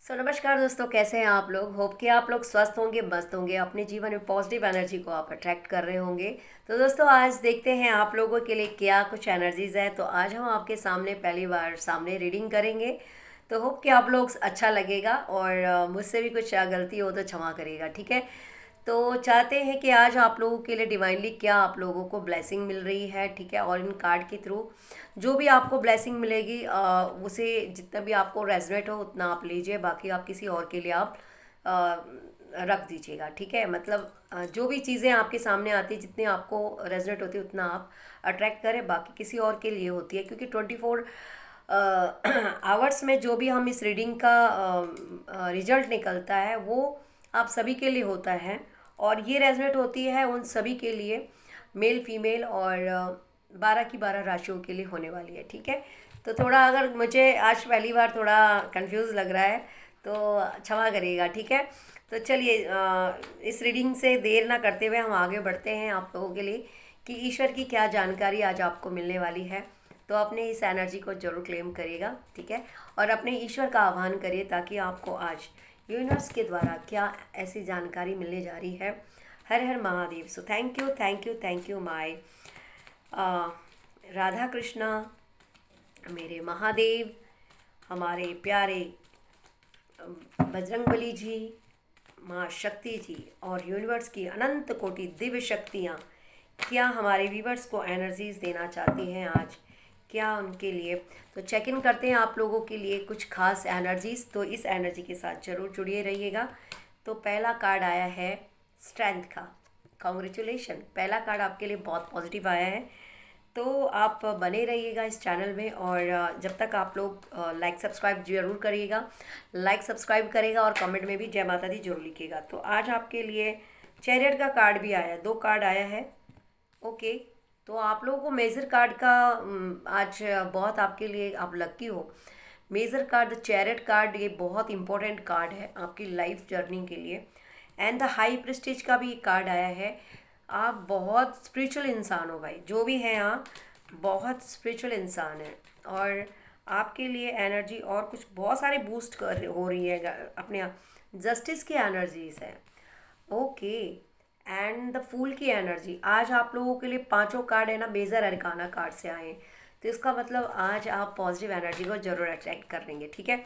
नमस्कार दोस्तों, कैसे हैं आप लोग। होप कि आप लोग स्वस्थ होंगे, मस्त होंगे, अपने जीवन में पॉजिटिव एनर्जी को आप अट्रैक्ट कर रहे होंगे। तो दोस्तों, आज देखते हैं आप लोगों के लिए क्या कुछ एनर्जीज है। तो आज हम आपके सामने पहली बार सामने रीडिंग करेंगे। तो होप कि आप लोग अच्छा लगेगा और मुझसे भी कुछ गलती हो तो क्षमा करिएगा, ठीक है। तो चाहते हैं कि आज आप लोगों के लिए डिवाइनली क्या आप लोगों को ब्लेसिंग मिल रही है, ठीक है। और इन कार्ड के थ्रू जो भी आपको ब्लेसिंग मिलेगी उसे जितना भी आपको रेजनेट हो उतना आप लीजिए, बाकी आप किसी और के लिए आप अ, रख दीजिएगा, ठीक है। मतलब जो भी चीज़ें आपके सामने आती है, जितने आपको रेजनेट होती है उतना आप अट्रैक्ट करें, बाकी किसी और के लिए होती है। क्योंकि 24 आवर्स में जो भी हम इस रीडिंग का रिजल्ट निकलता है वो आप सभी के लिए होता है। और ये रेजनेट होती है उन सभी के लिए, मेल फीमेल और 12 की 12 राशियों के लिए होने वाली है, ठीक है। तो थोड़ा अगर मुझे आज पहली बार थोड़ा कंफ्यूज लग रहा है तो क्षमा करिएगा, ठीक है। तो चलिए इस रीडिंग से देर ना करते हुए हम आगे बढ़ते हैं आप लोगों के लिए कि ईश्वर की क्या जानकारी आज आपको मिलने वाली है। तो अपने इस एनर्जी को जरूर क्लेम करिएगा, ठीक है। और अपने ईश्वर का आह्वान करिए ताकि आपको आज यूनिवर्स के द्वारा क्या ऐसी जानकारी मिलने जा रही है। हर हर Mahadev. So thank you thank you thank you my Radha Krishna, मेरे महादेव, हमारे प्यारे बजरंगबली जी, माँ शक्ति जी और यूनिवर्स की अनंत कोटि दिव्य शक्तियाँ क्या हमारे व्यूवर्स को एनर्जीज देना चाहती हैं आज, क्या उनके लिए। तो चेक इन करते हैं आप लोगों के लिए कुछ खास एनर्जीज। तो इस एनर्जी के साथ जरूर जुड़िए रहिएगा। तो पहला कार्ड आया है स्ट्रेंथ का। कॉन्ग्रेचुलेशन, पहला कार्ड आपके लिए बहुत पॉजिटिव आया है। तो आप बने रहिएगा इस चैनल में और जब तक आप लोग लाइक सब्सक्राइब जरूर करिएगा, लाइक सब्सक्राइब करेगा और कमेंट में भी जय माता दी जरूर लिखिएगा। तो आज आपके लिए चैरियट का कार्ड भी आया है, 2 कार्ड आया है। ओके। तो आप लोगों को मेजर कार्ड का आज बहुत आपके लिए आप लकी हो। Major card the chariot card ये बहुत इंपॉर्टेंट कार्ड है आपकी लाइफ जर्नी के लिए। एंड द हाई प्रेस्टीज का भी कार्ड आया है। आप बहुत स्पिरिचुअल इंसान हो भाई, जो भी हैं आप बहुत स्पिरिचुअल इंसान हैं। और आपके लिए एनर्जी और कुछ बहुत सारे बूस्ट कर हो रही है अपने आप। जस्टिस की एनर्जीज है। ओके। एंड द फूल की एनर्जी आज आप लोगों के लिए पांचों कार्ड है ना मेजर अरकाना कार्ड से आए हैं। तो इसका मतलब आज आप पॉजिटिव एनर्जी को जरूर अट्रैक्ट कर लेंगे, ठीक है।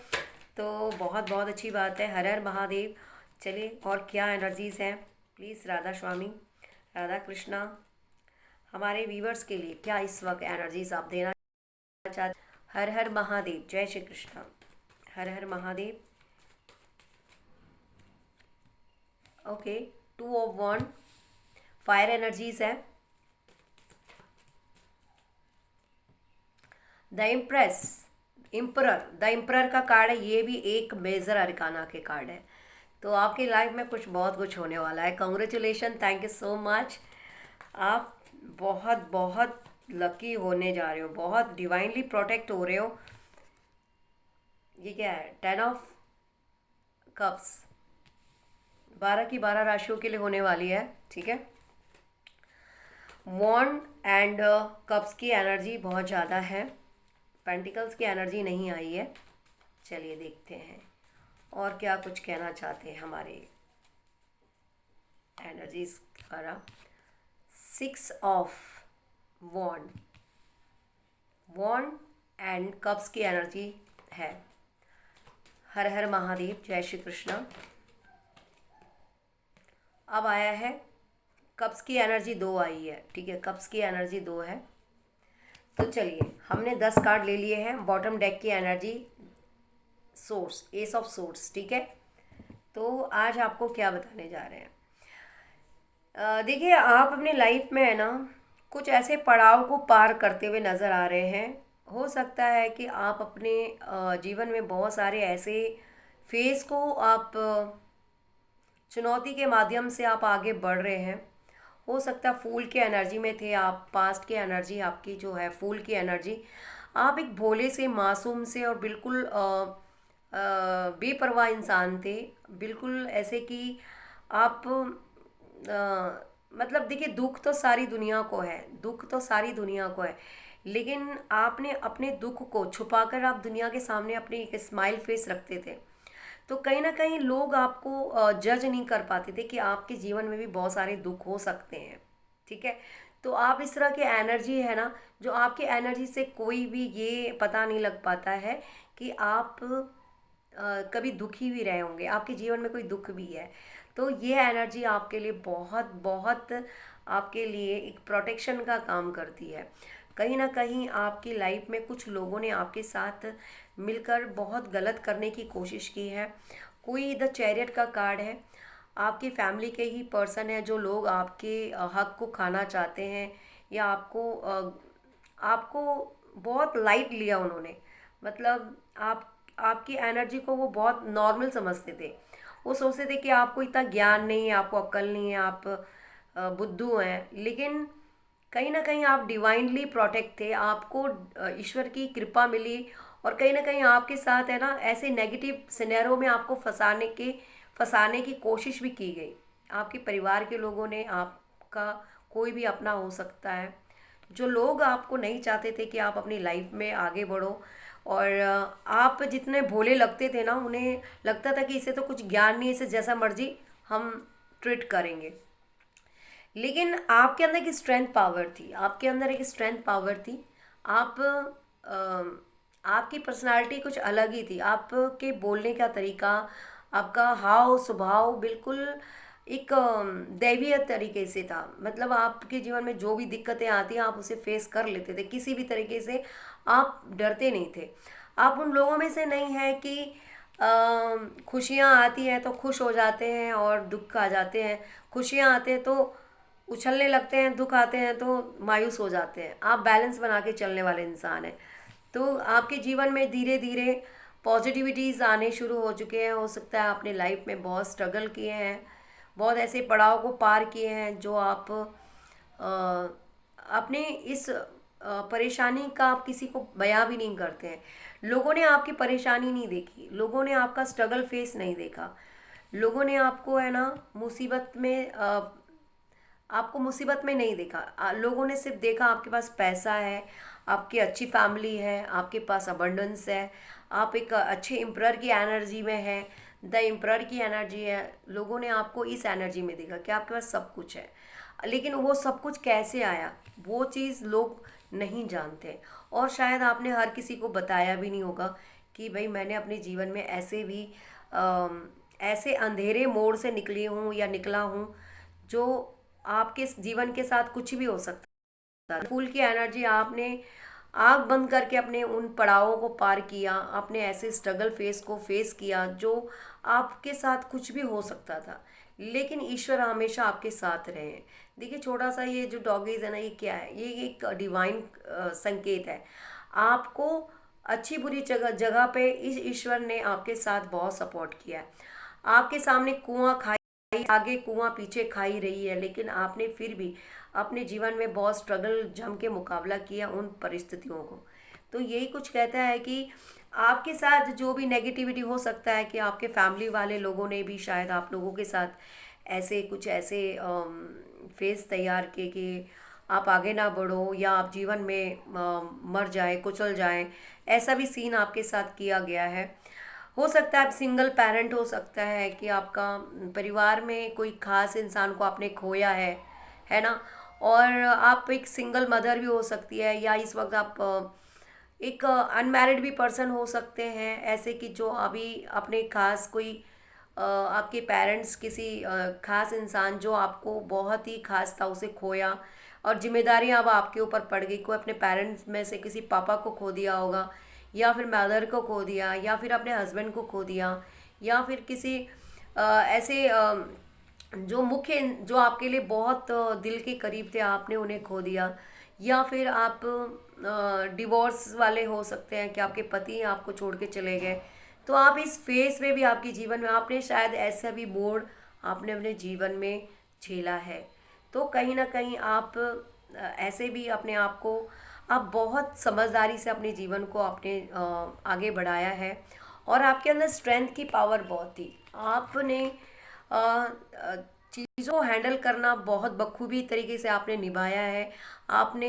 तो बहुत बहुत अच्छी बात है। हर हर महादेव। चलिए और क्या एनर्जीज हैं, प्लीज़ राधा स्वामी, राधा कृष्णा, हमारे व्यूवर्स के लिए क्या इस वक्त एनर्जीज आप देना चाहते। हर हर महादेव, जय श्री कृष्णा। हर हर Mahadev. Okay. 2 of 1 fire energies है। The empress, emperor, the emperor का कार्ड है। ये भी एक मेजर अरकाना के कार्ड है। तो आपकी लाइफ में कुछ बहुत कुछ होने वाला है। Congratulation, thank you so much. आप बहुत बहुत लकी होने जा रहे हो, बहुत डिवाइनली प्रोटेक्ट हो रहे हो। ये क्या है, 10 ऑफ कप्स, 12 की 12 राशियों के लिए होने वाली है, ठीक है। वॉन्ड एंड कप्स की एनर्जी बहुत ज़्यादा है, पेंटिकल्स की एनर्जी नहीं आई है। चलिए देखते हैं और क्या कुछ कहना चाहते हैं हमारे एनर्जीज द्वारा। 6 ऑफ 1 वॉन्ड एंड कप्स की एनर्जी है। हर हर महादेव, जय श्री कृष्णा। अब आया है कप्स की एनर्जी 2 आई है, ठीक है। कप्स की एनर्जी 2 है। तो चलिए हमने 10 कार्ड ले लिए हैं। बॉटम डेक की energy source, S of source, ठीक है। तो आज आपको क्या बताने जा रहे हैं। देखिए आप अपनी लाइफ में है ना कुछ ऐसे पड़ाव को पार करते हुए नज़र आ रहे हैं। हो सकता है कि आप अपने जीवन में बहुत सारे ऐसे फेस को आप चुनौती के माध्यम से आप आगे बढ़ रहे हैं। हो सकता है फूल के एनर्जी में थे आप, पास्ट की एनर्जी आपकी जो है फूल की एनर्जी। आप एक भोले से, मासूम से और बिल्कुल बेपरवाह इंसान थे। बिल्कुल ऐसे कि आप मतलब देखिए दुख तो सारी दुनिया को है, दुख तो सारी दुनिया को है, लेकिन आपने अपने दुख को छुपाकर आप दुनिया के सामने अपनी एक स्माइल फेस रखते थे। तो कहीं ना कहीं लोग आपको जज नहीं कर पाते थे कि आपके जीवन में भी बहुत सारे दुख हो सकते हैं। ठीक है। तो आप इस तरह की एनर्जी है ना, जो आपकी एनर्जी से कोई भी ये पता नहीं लग पाता है कि आप कभी दुखी भी रहे होंगे, आपके जीवन में कोई दुख भी है। तो ये एनर्जी आपके लिए बहुत बहुत आपके लिए एक प्रोटेक्शन का काम करती है। कहीं ना कहीं आपकी लाइफ में कुछ लोगों ने आपके साथ मिलकर बहुत गलत करने की कोशिश की है। कोई द चैरियट का कार्ड है, आपकी फैमिली के ही पर्सन है जो लोग आपके हक को खाना चाहते हैं, या आपको बहुत लाइट लिया उन्होंने। मतलब आपकी एनर्जी को वो बहुत नॉर्मल समझते थे। वो सोचते थे कि आपको इतना ज्ञान नहीं है, आपको अक्ल नहीं है, आप बुद्धू हैं। लेकिन कहीं ना कहीं आप डिवाइनली प्रोटेक्ट थे, आपको ईश्वर की कृपा मिली। और कहीं ना कहीं आपके साथ है ना ऐसे नेगेटिव सिनेरियो में आपको फंसाने की कोशिश भी की गई। आपके परिवार के लोगों ने, आपका कोई भी अपना हो सकता है, जो लोग आपको नहीं चाहते थे कि आप अपनी लाइफ में आगे बढ़ो। और आप जितने भोले लगते थे ना, उन्हें लगता था कि इसे तो कुछ ज्ञान नहीं, इसे जैसा मर्जी हम ट्रीट करेंगे। लेकिन आपके अंदर एक स्ट्रेंथ पावर थी, आपके अंदर एक स्ट्रेंथ पावर थी। आप आपकी पर्सनालिटी कुछ अलग ही थी। आपके बोलने का तरीका, आपका हाव स्वभाव बिल्कुल एक दैवीय तरीके से था। मतलब आपके जीवन में जो भी दिक्कतें आती हैं आप उसे फेस कर लेते थे, किसी भी तरीके से आप डरते नहीं थे। आप उन लोगों में से नहीं हैं कि खुशियाँ आती हैं तो खुश हो जाते हैं और दुख आ जाते हैं, खुशियाँ आते हैं तो उछलने लगते हैं, दुख आते हैं तो मायूस हो जाते हैं। आप बैलेंस बना के चलने वाले इंसान हैं। तो आपके जीवन में धीरे धीरे पॉजिटिविटीज़ आने शुरू हो चुके हैं। हो सकता है आपने लाइफ में बहुत स्ट्रगल किए हैं, बहुत ऐसे पड़ाव को पार किए हैं जो आप अपने इस परेशानी का आप किसी को बयां भी नहीं करते हैं। लोगों ने आपकी परेशानी नहीं देखी, लोगों ने आपका स्ट्रगल फेस नहीं देखा। लोगों ने आपको है ना मुसीबत में आपको मुसीबत में नहीं देखा। लोगों ने सिर्फ देखा आपके पास पैसा है, आपकी अच्छी फैमिली है, आपके पास अबंडेंस है, आप एक अच्छे एम्परर की एनर्जी में है, द एम्परर की एनर्जी है। लोगों ने आपको इस एनर्जी में देखा कि आपके पास सब कुछ है। लेकिन वो सब कुछ कैसे आया, वो चीज़ लोग नहीं जानते। और शायद आपने हर किसी को बताया भी नहीं होगा कि भाई मैंने अपने जीवन में ऐसे भी ऐसे अंधेरे मोड़ से निकली हूँ या निकला हूँ, जो आपके जीवन के साथ कुछ भी हो सकता है। फूल की एनर्जी, आपने आँख बंद करके अपने उन पड़ावों को पार किया, आपने ऐसे स्ट्रगल फेस को फेस किया जो आपके साथ कुछ भी हो सकता था। लेकिन ईश्वर हमेशा आपके साथ रहे हैं। देखिए छोटा सा ये जो डॉगीज है ना, ये क्या है, ये एक डिवाइन संकेत है। आपको अच्छी बुरी जगह जगह पे इस ईश्वर ने आपके साथ बहुत सपोर्ट किया है। आपके सामने कुआं खाई, आगे कुआं पीछे खाई रही है, लेकिन आपने फिर भी अपने जीवन में बहुत स्ट्रगल जम के मुकाबला किया उन परिस्थितियों को। तो यही कुछ कहता है कि आपके साथ जो भी नेगेटिविटी हो सकता है कि आपके फैमिली वाले लोगों ने भी शायद आप लोगों के साथ ऐसे कुछ ऐसे फेस तैयार किए कि आप आगे ना बढ़ो या आप जीवन में मर जाए, कुचल जाए। ऐसा भी सीन आपके साथ किया गया है। हो सकता है आप सिंगल पेरेंट, हो सकता है कि आपका परिवार में कोई खास इंसान को आपने खोया है ना। और आप एक सिंगल मदर भी हो सकती है, या इस वक्त आप एक अनमैरिड भी पर्सन हो सकते हैं ऐसे कि जो अभी अपने खास कोई आपके पेरेंट्स किसी खास इंसान जो आपको बहुत ही खास था उसे खोया, और जिम्मेदारियां अब आपके ऊपर पड़ गई। कोई अपने पेरेंट्स में से किसी पापा को खो दिया होगा, या फिर मदर को खो दिया, या फिर अपने हस्बैंड को खो दिया, या फिर किसी ऐसे जो मुख्य जो आपके लिए बहुत दिल के करीब थे आपने उन्हें खो दिया। या फिर आप डिवोर्स वाले हो सकते हैं कि आपके पति आपको छोड़ के चले गए। तो आप इस फेस में भी आपके जीवन में आपने शायद ऐसा भी मोड़ आपने अपने जीवन में झेला है। तो कहीं ना कहीं आप ऐसे भी अपने आप को आप बहुत समझदारी से अपने जीवन को आपने आगे बढ़ाया है। और आपके अंदर स्ट्रेंथ की पावर बहुत थी। आपने चीज़ों को हैंडल करना बहुत बखूबी तरीके से आपने निभाया है। आपने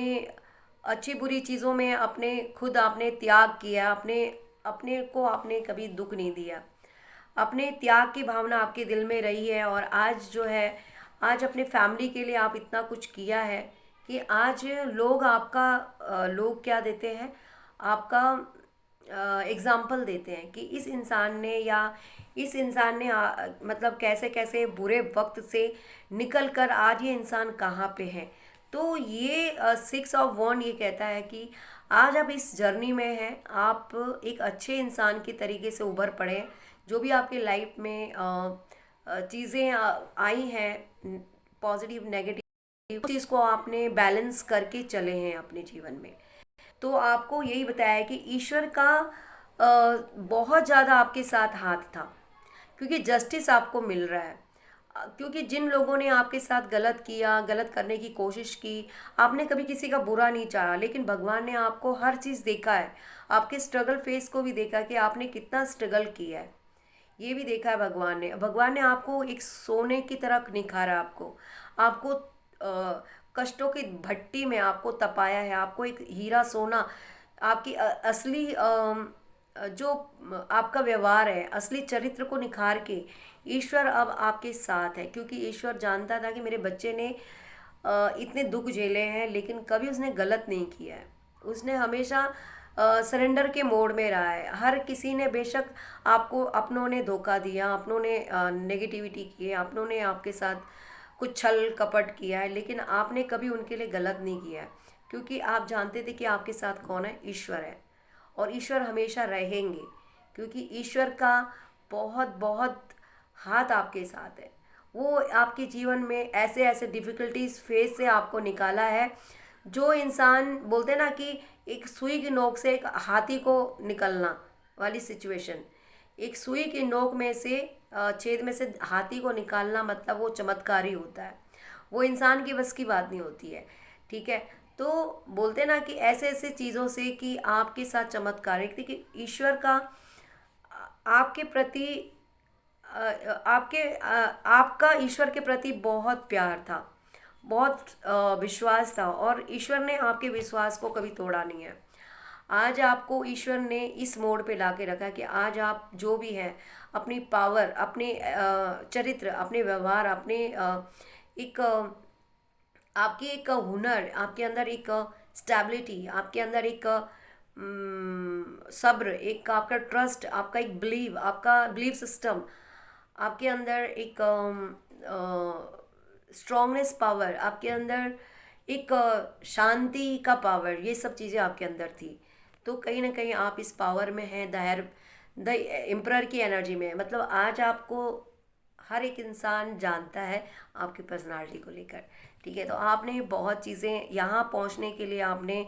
अच्छी बुरी चीज़ों में अपने खुद आपने त्याग किया, अपने अपने को आपने कभी दुख नहीं दिया। अपने त्याग की भावना आपके दिल में रही है, और आज जो है, आज अपने फैमिली के लिए आप इतना कुछ किया है कि आज लोग आपका लोग क्या देते हैं, आपका एग्जाम्पल देते हैं कि इस इंसान ने, या इस इंसान ने मतलब कैसे कैसे बुरे वक्त से निकल कर आज ये इंसान कहाँ पे है। तो ये 6 ऑफ 1 ये कहता है कि आज आप इस जर्नी में हैं, आप एक अच्छे इंसान की तरीके से उभर पड़े। जो भी आपके लाइफ में चीज़ें आई हैं, पॉजिटिव नेगेटिव, चीज़ को आपने बैलेंस करके चले हैं अपने जीवन में। तो आपको यही बताया है कि ईश्वर का बहुत ज़्यादा आपके साथ हाथ था, क्योंकि जस्टिस आपको मिल रहा है। क्योंकि जिन लोगों ने आपके साथ गलत किया, गलत करने की कोशिश की, आपने कभी किसी का बुरा नहीं चाहा, लेकिन भगवान ने आपको हर चीज़ देखा है, आपके स्ट्रगल फेस को भी देखा कि आपने कितना स्ट्रगल किया है, ये भी देखा है भगवान ने आपको एक सोने की तरह निखारा, आपको कष्टों की भट्टी में आपको तपाया है, आपको एक हीरा सोना, आपकी असली जो आपका व्यवहार है, असली चरित्र को निखार के ईश्वर अब आपके साथ है। क्योंकि ईश्वर जानता था कि मेरे बच्चे ने इतने दुख झेले हैं, लेकिन कभी उसने गलत नहीं किया है, उसने हमेशा सरेंडर के मोड में रहा है। हर किसी ने, बेशक आपको अपनों ने धोखा दिया, अपनों ने नेगेटिविटी की है, अपनों ने आपके साथ कुछ छल कपट किया है, लेकिन आपने कभी उनके लिए गलत नहीं किया है, क्योंकि आप जानते थे कि आपके साथ कौन है, ईश्वर है। और ईश्वर हमेशा रहेंगे, क्योंकि ईश्वर का बहुत बहुत हाथ आपके साथ है। वो आपके जीवन में ऐसे ऐसे डिफ़िकल्टीज फेस से आपको निकाला है, जो इंसान बोलते हैं ना कि एक सुई की नोक से एक हाथी को निकलना वाली सिचुएशन, एक सुई की नोक में से छेद में से हाथी को निकालना, मतलब वो चमत्कार ही होता है, वो इंसान की बस की बात नहीं होती है। ठीक है, तो बोलते ना कि ऐसे ऐसे चीज़ों से कि आपके साथ चमत्कार, एक कि ईश्वर का आपके प्रति आपका ईश्वर के प्रति बहुत प्यार था, बहुत विश्वास था, और ईश्वर ने आपके विश्वास को कभी तोड़ा नहीं है। आज आपको ईश्वर ने इस मोड़ पे ला के रखा है कि आज आप जो भी हैं, अपनी पावर, अपने चरित्र, अपने व्यवहार, अपने एक आपकी एक हुनर, आपके अंदर एक स्टेबिलिटी, आपके अंदर एक सब्र, एक आपका ट्रस्ट, आपका एक आपका बिलीव सिस्टम, आपके अंदर एक स्ट्रॉन्गनेस पावर, आपके अंदर एक शांति का पावर, ये सब चीज़ें आपके अंदर थी। तो कहीं ना कहीं आप इस पावर में हैं, द एम्परर की एनर्जी में। मतलब आज आपको हर एक इंसान जानता है आपकी पर्सनालिटी को लेकर। ठीक है, तो आपने बहुत चीज़ें, यहाँ पहुँचने के लिए आपने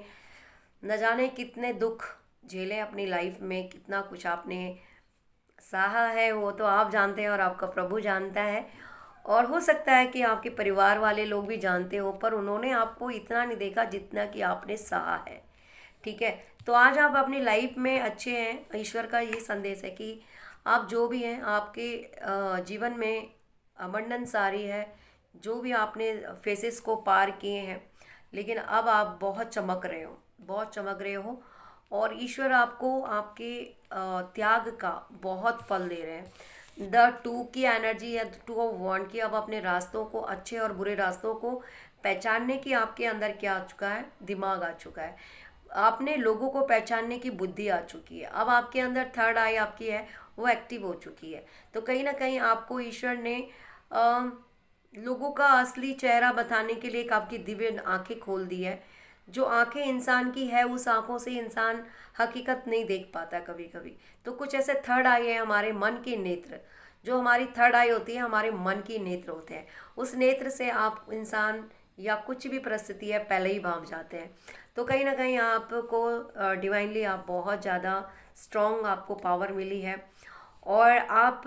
न जाने कितने दुख झेले अपनी लाइफ में, कितना कुछ आपने सहा है, वो तो आप जानते हैं और आपका प्रभु जानता है। और हो सकता है कि आपके परिवार वाले लोग भी जानते हो, पर उन्होंने आपको इतना नहीं देखा जितना कि आपने सहा है। ठीक है, तो आज आप अपनी लाइफ में अच्छे हैं। ईश्वर का ये संदेश है कि आप जो भी हैं, आपके जीवन में अबंडेंस आ रही है, जो भी आपने फेसेस को पार किए हैं, लेकिन अब आप बहुत चमक रहे हो, बहुत चमक रहे हो, और ईश्वर आपको आपके त्याग का बहुत फल दे रहे हैं। द 2 की एनर्जी है, 2 ऑफ 1 की। अब अपने रास्तों को, अच्छे और बुरे रास्तों को पहचानने की आपके अंदर क्या आ चुका है, दिमाग आ चुका है। आपने लोगों को पहचानने की बुद्धि आ चुकी है। अब आपके अंदर थर्ड आई आपकी है, वो एक्टिव हो चुकी है। तो कहीं ना कहीं आपको ईश्वर ने लोगों का असली चेहरा बताने के लिए एक आपकी दिव्य आंखें खोल दी है। जो आंखें इंसान की है, उस आंखों से इंसान हकीकत नहीं देख पाता कभी कभी। तो कुछ ऐसे थर्ड आई है, हमारे मन के नेत्र। जो हमारी थर्ड आई होती है, हमारे मन के नेत्र होते हैं। उस नेत्र से आप इंसान या कुछ भी परिस्थिति है, पहले ही भाग जाते हैं। तो कहीं ना कहीं आपको डिवाइनली आप बहुत ज़्यादा स्ट्रॉन्ग, आपको पावर मिली है। और आप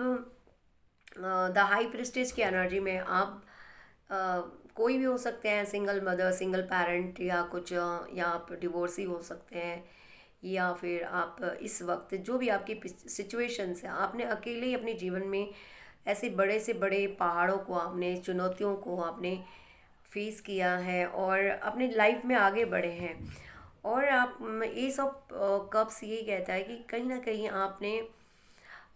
द हाई प्रिस्टेज की एनर्जी में आप कोई भी हो सकते हैं, सिंगल मदर, सिंगल पेरेंट, या कुछ या आप डिवोर्सी हो सकते हैं, या फिर आप इस वक्त जो भी आपकी सिचुएशंस है, आपने अकेले ही अपने जीवन में ऐसे बड़े से बड़े पहाड़ों को, आपने चुनौतियों को आपने फेस किया है और अपने लाइफ में आगे बढ़े हैं। और आप एस ऑफ कप्स ये कहता है कि कहीं ना कहीं आपने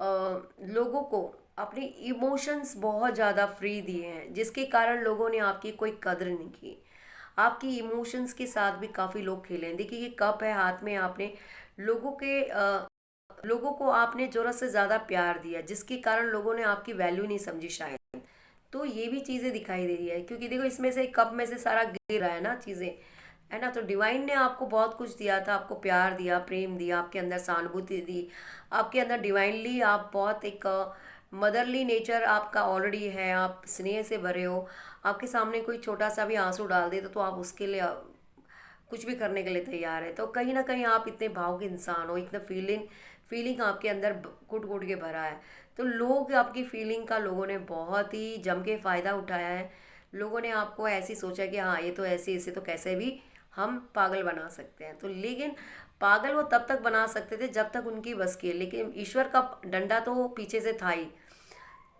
लोगों को अपने इमोशंस बहुत ज़्यादा फ्री दिए हैं, जिसके कारण लोगों ने आपकी कोई कदर नहीं की। आपकी इमोशंस के साथ भी काफ़ी लोग खेले हैं। देखिए, ये कप है हाथ में, आपने लोगों के लोगों को आपने ज़रूरत से ज़्यादा प्यार दिया, जिसके कारण लोगों ने आपकी वैल्यू नहीं समझी शायद। तो ये भी चीज़ें दिखाई दे रही है, क्योंकि देखो इसमें से कप में से सारा गिर रहा है ना चीज़ें, है ना। तो डिवाइन ने आपको बहुत कुछ दिया था, आपको प्यार दिया, प्रेम दिया, आपके अंदर सहानुभूति दी, आपके अंदर डिवाइनली आप बहुत एक मदरली नेचर आपका ऑलरेडी है, आप स्नेह से भरे हो। आपके सामने कोई छोटा सा भी आंसू डाल दे तो आप उसके लिए कुछ भी करने के लिए तैयार है। तो कहीं ना कहीं आप इतने भाव के इंसान हो, इतना फीलिंग फीलिंग आपके अंदर कुट कुट के भरा है। तो लोग आपकी फीलिंग का लोगों ने बहुत ही जम के फ़ायदा उठाया है। लोगों ने आपको ऐसी सोचा कि हाँ ये तो ऐसे, इसे तो कैसे भी हम पागल बना सकते हैं। तो लेकिन पागल वो तब तक बना सकते थे जब तक उनकी बस की है, लेकिन ईश्वर का डंडा तो वो पीछे से था ही।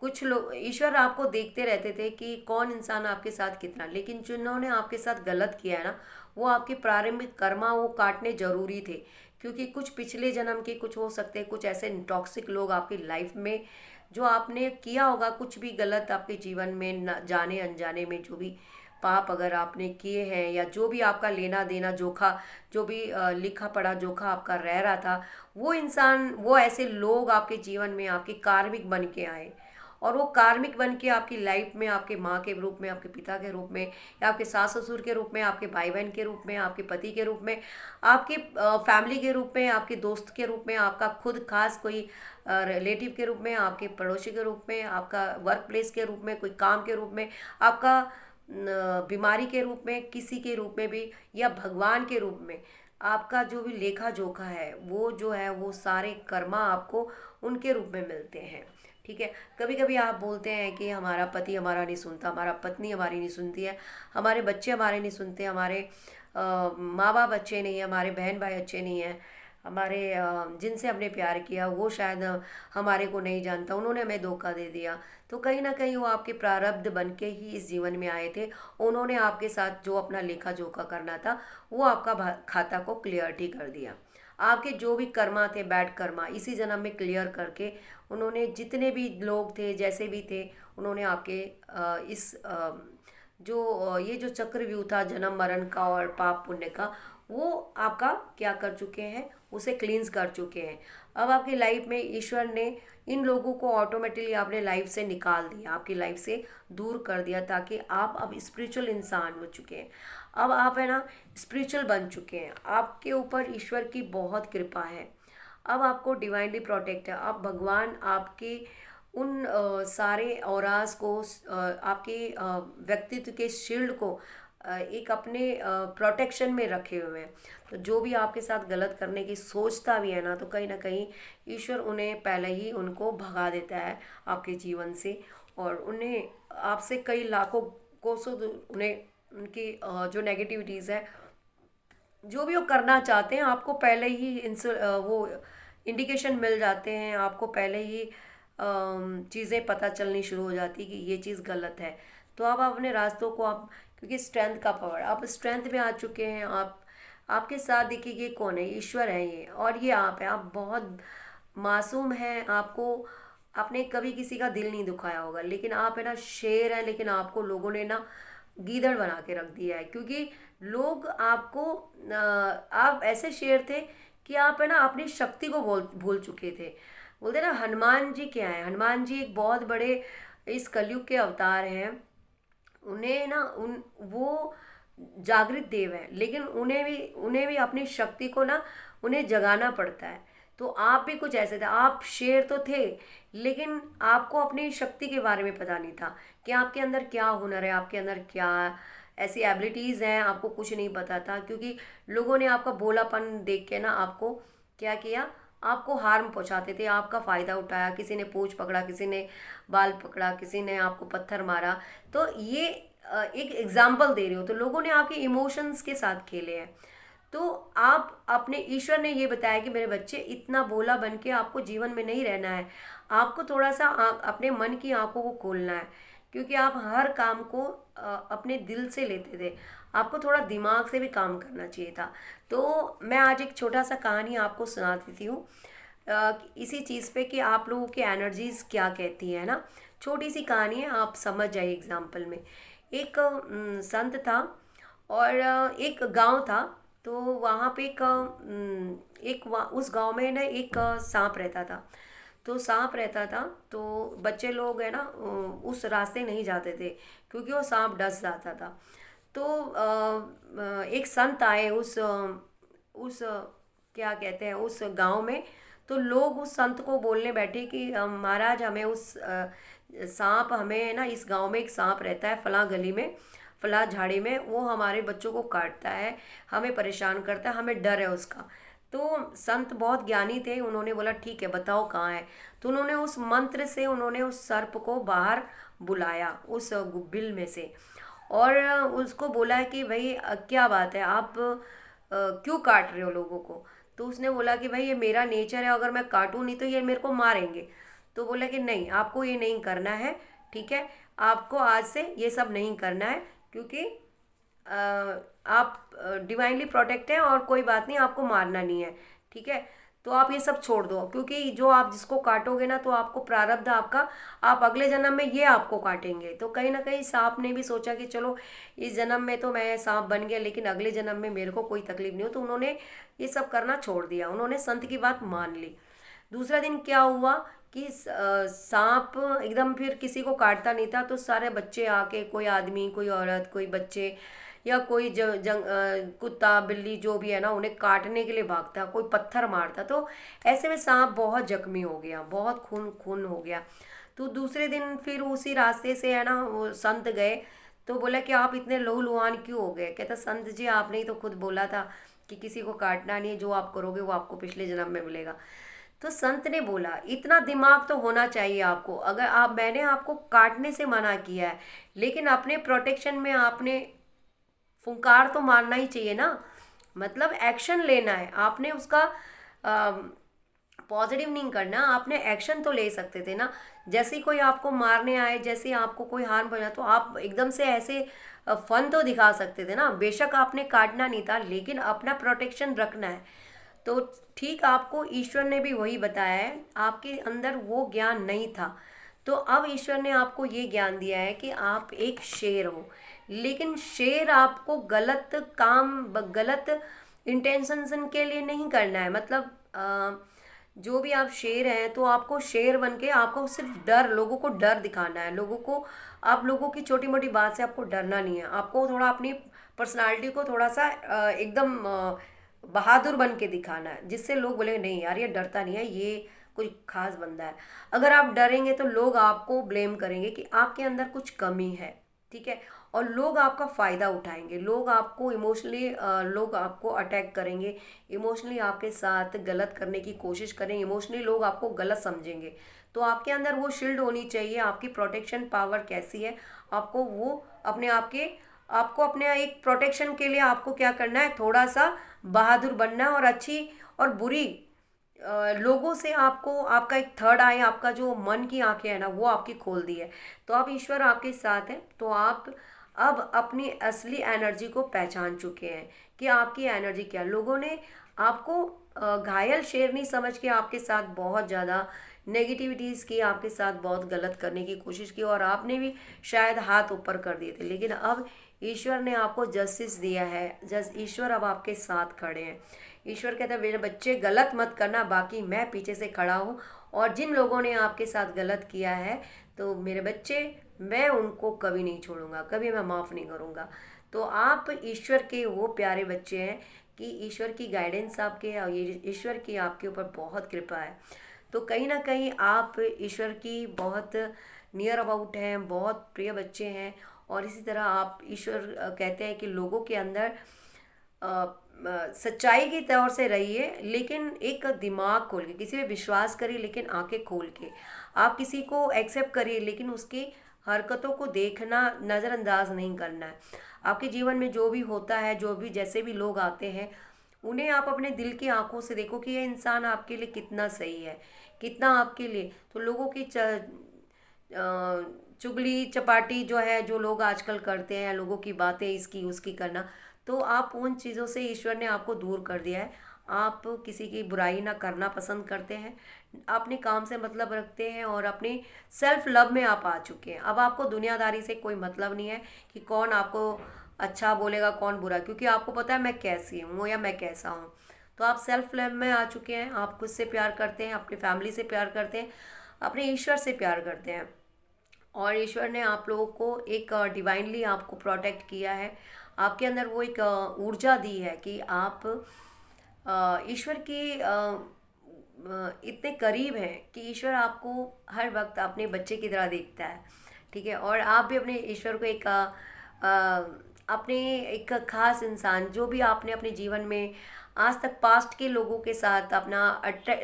कुछ लोग, ईश्वर आपको देखते रहते थे कि कौन इंसान आपके साथ कितना, लेकिन जिन्होंने आपके साथ गलत किया है ना, वो आपके प्रारंभिक कर्मा वो काटने जरूरी थे। क्योंकि कुछ पिछले जन्म के कुछ हो सकते हैं, कुछ ऐसे टॉक्सिक लोग आपकी लाइफ में, जो आपने किया होगा कुछ भी गलत आपके जीवन में, न जाने अनजाने में जो भी पाप अगर आपने किए हैं, या जो भी आपका लेना देना जोखा, जो भी लिखा पढ़ा जोखा आपका रह रहा था, वो इंसान, वो ऐसे लोग आपके जीवन में आपके कार्मिक बन के आए। और वो कार्मिक बन के आपकी लाइफ में, आपके माँ के रूप में, आपके पिता के रूप में, या आपके सास ससुर के रूप में, आपके भाई बहन के रूप में, आपके पति के रूप में, आपके फैमिली के रूप में, आपके दोस्त के रूप में, आपका खुद खास कोई रिलेटिव के रूप में, आपके पड़ोसी के रूप में, आपका वर्क प्लेस के रूप में, कोई काम के रूप में, आपका बीमारी के रूप में, किसी के रूप में भी, या भगवान के रूप में, आपका जो भी लेखा जोखा है, वो जो है वो सारे कर्मा आपको उनके रूप में मिलते हैं। ठीक है। कभी कभी आप बोलते हैं कि हमारा पति हमारा नहीं सुनता, हमारा पत्नी हमारी नहीं सुनती है, हमारे बच्चे हमारे नहीं सुनते, हमारे माँ बाप अच्छे नहीं है, हमारे बहन भाई अच्छे नहीं हैं, हमारे जिनसे हमने प्यार किया वो शायद हमारे को नहीं जानता, उन्होंने हमें धोखा दे दिया। तो कहीं ना कहीं वो आपके प्रारब्ध बन के ही इस जीवन में आए थे। उन्होंने आपके साथ जो अपना लेखा जोखा करना था, वो आपका खाता को क्लियरिटी कर दिया। आपके जो भी कर्मा थे, बैड कर्मा, इसी जन्म में क्लियर करके उन्होंने, जितने भी लोग थे जैसे भी थे, उन्होंने आपके इस जो ये जो चक्रव्यूह था जन्म मरण का और पाप पुण्य का, वो आपका क्या कर चुके हैं, उसे क्लींस कर चुके हैं। अब आपकी लाइफ में ईश्वर ने इन लोगों को ऑटोमेटिकली आपने लाइफ से निकाल दिया, आपकी लाइफ से दूर कर दिया, ताकि आप अब स्पिरिचुअल इंसान हो चुके हैं। अब आप है ना स्पिरिचुअल बन चुके हैं, आपके ऊपर ईश्वर की बहुत कृपा है। अब आपको डिवाइनली प्रोटेक्ट है। अब भगवान आपके उन सारे औराज को, आपके व्यक्तित्व के शील्ड को एक अपने प्रोटेक्शन में रखे हुए हैं। तो जो भी आपके साथ गलत करने की सोचता भी है ना कहीं ईश्वर उन्हें पहले ही उनको भगा देता है आपके जीवन से, और उन्हें आपसे कई लाखों कोसों उन्हें उनकी जो नेगेटिविटीज़ है, जो भी वो करना चाहते हैं, आपको पहले ही वो इंडिकेशन मिल जाते हैं, आपको पहले ही चीज़ें पता चलनी शुरू हो जाती कि ये चीज़ गलत है। तो अब आप अपने रास्तों को आप, क्योंकि स्ट्रेंथ का पावर, आप स्ट्रेंथ में आ चुके हैं। आप, आपके साथ देखिए ये कौन है, ईश्वर है ये, और ये आप है। आप बहुत मासूम हैं, आपको, आपने कभी किसी का दिल नहीं दुखाया होगा, लेकिन आप है ना शेर है, लेकिन आपको लोगों ने ना गीदड़ बना के रख दिया है। क्योंकि लोग आपको आप ऐसे शेर थे कि आप है ना अपनी शक्ति को भूल भूल चुके थे। बोलते ना हनुमान जी क्या है, हनुमान जी एक बहुत बड़े इस कलयुग के अवतार हैं। उन्हें ना उन वो जागृत देव हैं, लेकिन उन्हें भी अपनी शक्ति को ना उन्हें जगाना पड़ता है। तो आप भी कुछ ऐसे थे, आप शेर तो थे, लेकिन आपको अपनी शक्ति के बारे में पता नहीं था कि आपके अंदर क्या हुनर है, आपके अंदर क्या ऐसी एबिलिटीज़ हैं, आपको कुछ नहीं पता था। क्योंकि लोगों ने आपका भोलापन देख के ना आपको क्या किया, आपको हार्म पहुंचाते थे, आपका फ़ायदा उठाया। किसी ने पूंछ पकड़ा, किसी ने बाल पकड़ा, किसी ने आपको पत्थर मारा। तो ये एक एग्जाम्पल दे रही हो, तो लोगों ने आपके इमोशंस के साथ खेले हैं। तो आप अपने, ईश्वर ने ये बताया कि मेरे बच्चे इतना भोला बन के आपको जीवन में नहीं रहना है, आपको थोड़ा सा अपने मन की आंखों को खोलना है। क्योंकि आप हर काम को अपने दिल से लेते थे, आपको थोड़ा दिमाग से भी काम करना चाहिए था। तो मैं आज एक छोटा सा कहानी आपको सुना देती हूँ। इसी चीज़ पे कि आप लोगों की एनर्जीज क्या कहती है ना। छोटी सी कहानी है, आप समझ जाइए एग्जाम्पल में। एक संत था और एक गांव था। तो वहाँ पे उस गांव में ना एक सांप रहता था। तो सांप रहता था, तो बच्चे लोग है ना उस रास्ते नहीं जाते थे क्योंकि वो सांप डस जाता था। तो एक संत आए उस क्या कहते हैं उस गांव में। तो लोग उस संत को बोलने बैठे कि महाराज हमें उस सांप हमें ना इस गांव में एक सांप रहता है फलां गली में, फलां झाड़ी में, वो हमारे बच्चों को काटता है, हमें परेशान करता है, हमें डर है उसका। तो संत बहुत ज्ञानी थे, उन्होंने बोला ठीक है बताओ कहाँ है। तो उन्होंने उस मंत्र से उन्होंने उस सर्प को बाहर बुलाया उस बिल में से, और उसको बोला है कि भाई क्या बात है, आप क्यों काट रहे हो लोगों को। तो उसने बोला कि भाई ये मेरा नेचर है, अगर मैं काटूँ नहीं तो ये मेरे को मारेंगे। तो बोला कि नहीं आपको ये नहीं करना है, ठीक है, आपको आज से ये सब नहीं करना है क्योंकि आप डिवाइनली प्रोटेक्ट हैं और कोई बात नहीं, आपको मारना नहीं है, ठीक है। तो आप ये सब छोड़ दो क्योंकि जो आप जिसको काटोगे ना तो आपको प्रारब्ध आपका, आप अगले जन्म में ये आपको काटेंगे। तो कहीं ना कहीं सांप ने भी सोचा कि चलो इस जन्म में तो मैं सांप बन गया लेकिन अगले जन्म में मेरे को कोई तकलीफ नहीं हो। तो उन्होंने ये सब करना छोड़ दिया, उन्होंने संत की बात मान ली। दूसरा दिन क्या हुआ कि सांप एकदम फिर किसी को काटता नहीं था। तो सारे बच्चे आके, कोई आदमी, कोई औरत, कोई बच्चे या कोई कुत्ता बिल्ली जो भी है ना उन्हें काटने के लिए भागता, कोई पत्थर मारता। तो ऐसे में सांप बहुत जख्मी हो गया, बहुत खून खून हो गया। तो दूसरे दिन फिर उसी रास्ते से है ना वो संत गए। तो बोला कि आप इतने लहूलुहान क्यों हो गए। कहता संत जी आपने ही तो खुद बोला था कि किसी को काटना नहीं है, जो आप करोगे वो आपको पिछले जन्म में मिलेगा। तो संत ने बोला इतना दिमाग तो होना चाहिए आपको, अगर आप, मैंने आपको काटने से मना किया है लेकिन अपने प्रोटेक्शन में आपने फुंकार तो मारना ही चाहिए ना, मतलब एक्शन लेना है आपने, उसका पॉजिटिव नहीं करना, आपने एक्शन तो ले सकते थे ना। जैसे ही कोई आपको मारने आए, जैसे ही आपको कोई हार्म पहुंचा तो आप एकदम से ऐसे फन तो दिखा सकते थे ना। बेशक आपने काटना नहीं था लेकिन अपना प्रोटेक्शन रखना है। तो ठीक आपको ईश्वर ने भी वही बताया है, आपके अंदर वो ज्ञान नहीं था। तो अब ईश्वर ने आपको ये ज्ञान दिया है कि आप एक शेर हो, लेकिन शेर आपको गलत काम गलत इंटेंशन के लिए नहीं करना है। मतलब जो भी आप शेर हैं तो आपको शेर बन के आपको सिर्फ डर, लोगों को डर दिखाना है, लोगों को, आप लोगों की छोटी मोटी बात से आपको डरना नहीं है। आपको थोड़ा अपनी पर्सनालिटी को थोड़ा सा एकदम बहादुर बन के दिखाना है, जिससे लोग बोलेंगे नहीं यार ये डरता नहीं है, ये कोई खास बंदा है। अगर आप डरेंगे तो लोग आपको ब्लेम करेंगे कि आपके अंदर कुछ कमी है, ठीक है, और लोग आपका फ़ायदा उठाएंगे, लोग आपको इमोशनली लोग आपको अटैक करेंगे, इमोशनली आपके साथ गलत करने की कोशिश करेंगे, इमोशनली लोग आपको गलत समझेंगे। तो आपके अंदर वो शील्ड होनी चाहिए, आपकी प्रोटेक्शन पावर कैसी है, आपको वो अपने आप के, आपको अपने एक प्रोटेक्शन के लिए आपको क्या करना है, थोड़ा सा बहादुर बनना है। और अच्छी और बुरी लोगों से आपको, आपका एक थर्ड आई, आपका जो मन की आंखें है ना वो आपकी खोल दी है। तो अब ईश्वर आपके साथ है, तो आप अब अपनी असली एनर्जी को पहचान चुके हैं कि आपकी एनर्जी क्या। लोगों ने आपको घायल शेरनी समझ के आपके साथ बहुत ज़्यादा नेगेटिविटीज़ की, आपके साथ बहुत गलत करने की कोशिश की और आपने भी शायद हाथ ऊपर कर दिए थे। लेकिन अब ईश्वर ने आपको जस्टिस दिया है, ईश्वर अब आपके साथ खड़े हैं। ईश्वर कहता है मेरे बच्चे गलत मत करना, बाकी मैं पीछे से खड़ा हूँ, और जिन लोगों ने आपके साथ गलत किया है तो मेरे बच्चे, मैं उनको कभी नहीं छोड़ूंगा, कभी मैं माफ़ नहीं करूँगा। तो आप ईश्वर के वो प्यारे बच्चे हैं कि ईश्वर की गाइडेंस आपके, और ये ईश्वर की आपके ऊपर बहुत कृपा है। तो कहीं ना कहीं आप ईश्वर की बहुत नियर अबाउट हैं, बहुत प्रिय बच्चे हैं। और इसी तरह आप, ईश्वर कहते हैं कि लोगों के अंदर सच्चाई की तौर से रहिए, लेकिन एक दिमाग खोल के, किसी पे विश्वास करिए लेकिन आंखें खोल के। आप किसी को एक्सेप्ट करिए लेकिन उसकी हरकतों को देखना, नज़रअंदाज नहीं करना है। आपके जीवन में जो भी होता है, जो भी जैसे भी लोग आते हैं, उन्हें आप अपने दिल की आंखों से देखो कि ये इंसान आपके लिए कितना सही है, कितना आपके लिए। तो लोगों की चुगली चपाटी जो है, जो लोग आजकल करते हैं, लोगों की बातें इसकी उसकी करना, तो आप उन चीज़ों से ईश्वर ने आपको दूर कर दिया है। आप किसी की बुराई ना करना पसंद करते हैं, अपने काम से मतलब रखते हैं और अपने सेल्फ लव में आप आ चुके हैं। अब आपको दुनियादारी से कोई मतलब नहीं है कि कौन आपको अच्छा बोलेगा कौन बुरा, क्योंकि आपको पता है मैं कैसी हूँ या मैं कैसा हूँ। तो आप सेल्फ लव में आ चुके हैं, आप खुद से प्यार करते हैं, अपनी फैमिली से प्यार करते हैं, अपने ईश्वर से प्यार करते हैं। और ईश्वर ने आप लोगों को एक डिवाइनली आपको प्रोटेक्ट किया है। आपके अंदर वो एक ऊर्जा दी है कि आप ईश्वर के इतने करीब हैं कि ईश्वर आपको हर वक्त अपने बच्चे की तरह देखता है। ठीक है, और आप भी अपने ईश्वर को एक अपने एक खास इंसान, जो भी आपने अपने जीवन में आज तक पास्ट के लोगों के साथ अपना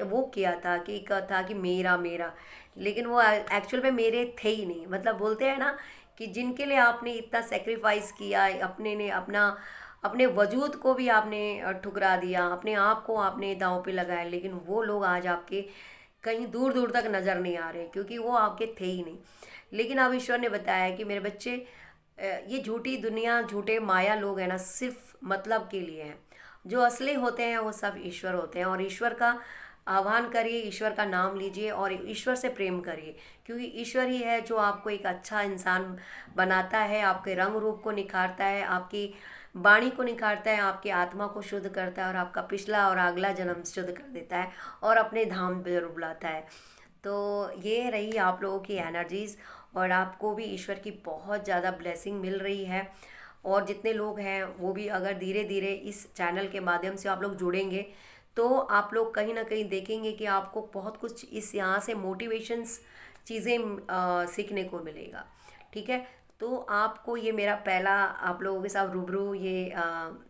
वो किया था कि एक था कि मेरा मेरा, लेकिन वो एक्चुअल में मेरे थे ही नहीं। मतलब बोलते हैं ना कि जिनके लिए आपने इतना सेक्रीफाइस किया, अपने ने अपना अपने वजूद को भी आपने ठुकरा दिया, अपने आप को आपने दांव पे लगाया, लेकिन वो लोग आज आपके कहीं दूर दूर तक नज़र नहीं आ रहे क्योंकि वो आपके थे ही नहीं। लेकिन अब ईश्वर ने बताया कि मेरे बच्चे, ये झूठी दुनिया, झूठे माया लोग हैं ना, सिर्फ मतलब के लिए हैं। जो असली होते हैं वो सब ईश्वर होते हैं। और ईश्वर का आह्वान करिए, ईश्वर का नाम लीजिए और ईश्वर से प्रेम करिए, क्योंकि ईश्वर ही है जो आपको एक अच्छा इंसान बनाता है, आपके रंग रूप को निखारता है, आपकी वाणी को निखारता है, आपकी आत्मा को शुद्ध करता है और आपका पिछला और अगला जन्म शुद्ध कर देता है और अपने धाम पर बुलाता है। तो ये रही आप लोगों की एनर्जीज़, और आपको भी ईश्वर की बहुत ज़्यादा ब्लेसिंग मिल रही है। और जितने लोग हैं वो भी अगर धीरे धीरे इस चैनल के माध्यम से आप लोग जुड़ेंगे तो आप लोग कहीं ना कहीं देखेंगे कि आपको बहुत कुछ इस यहाँ से मोटिवेशंस चीज़ें सीखने को मिलेगा। ठीक है, तो आपको ये मेरा पहला आप लोगों के साथ रूबरू ये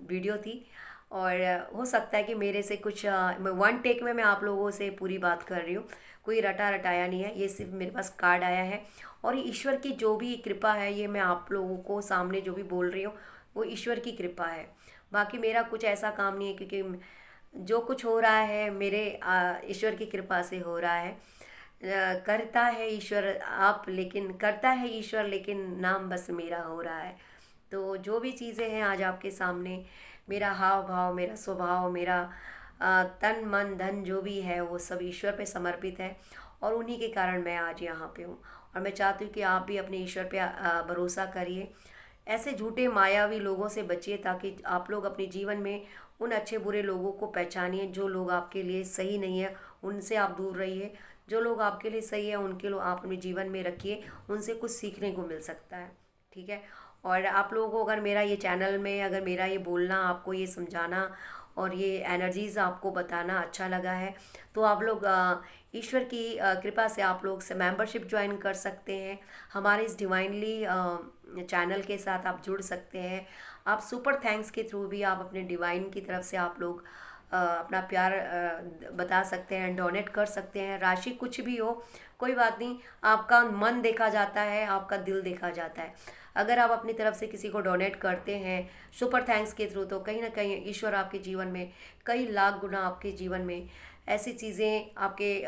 वीडियो थी। और हो सकता है कि मेरे से कुछ वन टेक में मैं आप लोगों से पूरी बात कर रही हूँ, कोई रटा रटाया नहीं है, ये सिर्फ मेरे पास कार्ड आया है। और ईश्वर की जो भी कृपा है, ये मैं आप लोगों को सामने जो भी बोल रही हूँ वो ईश्वर की कृपा है। बाकी मेरा कुछ ऐसा काम नहीं है, क्योंकि जो कुछ हो रहा है मेरे ईश्वर की कृपा से हो रहा है। करता है ईश्वर आप, लेकिन करता है ईश्वर, लेकिन नाम बस मेरा हो रहा है। तो जो भी चीज़ें हैं आज आपके सामने, मेरा हाव भाव, मेरा स्वभाव, मेरा तन मन धन जो भी है वो सब ईश्वर पे समर्पित है। और उन्हीं के कारण मैं आज यहाँ पे हूँ। और मैं चाहती हूँ कि आप भी अपने ईश्वर पे भरोसा करिए, ऐसे झूठे मायावी लोगों से बचिए, ताकि आप लोग अपने जीवन में उन अच्छे बुरे लोगों को पहचानिए। जो लोग आपके लिए सही नहीं है उनसे आप दूर रहिए, जो लोग आपके लिए सही है उनके लोग आप अपने जीवन में रखिए, उनसे कुछ सीखने को मिल सकता है। ठीक है, और आप लोगों को अगर मेरा ये चैनल में, अगर मेरा ये बोलना, आपको ये समझाना और ये एनर्जीज़ आपको बताना अच्छा लगा है, तो आप लोग ईश्वर की कृपा से आप लोग से मेंबरशिप ज्वाइन कर सकते हैं। हमारे इस डिवाइनली चैनल के साथ आप जुड़ सकते हैं। आप सुपर थैंक्स के थ्रू भी आप अपने डिवाइन की तरफ से आप लोग अपना प्यार बता सकते हैं, डोनेट कर सकते हैं। राशि कुछ भी हो कोई बात नहीं, आपका मन देखा जाता है, आपका दिल देखा जाता है। अगर आप अपनी तरफ से किसी को डोनेट करते हैं सुपर थैंक्स के थ्रू, तो कहीं ना कहीं ईश्वर आपके जीवन में कई लाख गुना आपके जीवन में ऐसी चीज़ें आपके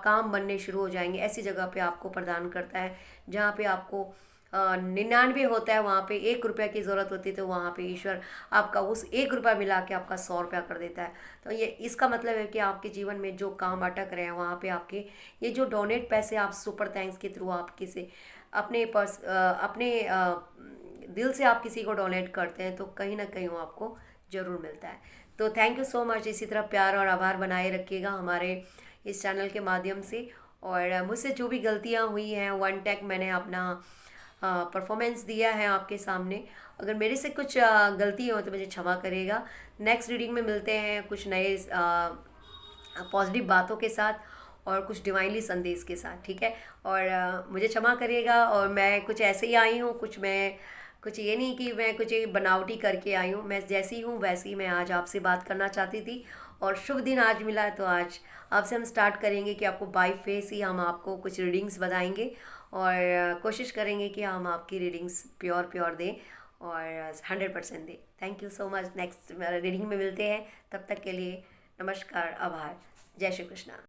काम बनने शुरू हो जाएंगे। ऐसी जगह पे आपको प्रदान करता है जहाँ पे आपको 99 होता है, वहाँ पे 1 रुपये की ज़रूरत होती है, तो वहाँ पे ईश्वर आपका उस 1 रुपया मिला के आपका 100 रुपया कर देता है। तो ये इसका मतलब है कि आपके जीवन में जो काम अटक रहे हैं वहाँ पे आपके ये जो डोनेट पैसे आप सुपर थैंक्स के थ्रू आप किसी अपने दिल से आप किसी को डोनेट करते हैं, तो कहीं ना कहीं वो आपको ज़रूर मिलता है। तो थैंक यू सो मच। इसी तरह प्यार और आभार बनाए रखिएगा हमारे इस चैनल के माध्यम से। और मुझसे जो भी गलतियाँ हुई हैं, वन टेक मैंने अपना परफॉर्मेंस दिया है आपके सामने, अगर मेरे से कुछ गलती हो तो मुझे क्षमा करिएगा। नेक्स्ट रीडिंग में मिलते हैं कुछ नए पॉजिटिव बातों के साथ और कुछ डिवाइनली संदेश के साथ। ठीक है, और मुझे क्षमा करिएगा। और मैं कुछ ऐसे ही आई हूँ, कुछ ये नहीं कि मैं कुछ बनावटी करके आई हूँ, मैं जैसी हूँ वैसी मैं आज आपसे बात करना चाहती थी। और शुभ दिन आज मिला है, तो आज आपसे हम स्टार्ट करेंगे कि आपको बाय फेस ही हम आपको कुछ रीडिंग्स बताएंगे और कोशिश करेंगे कि हम आपकी रीडिंग्स प्योर दें और 100% दें। Thank you so much. Next reading में मिलते हैं, तब तक के लिए नमस्कार, आभार, जय श्री कृष्णा।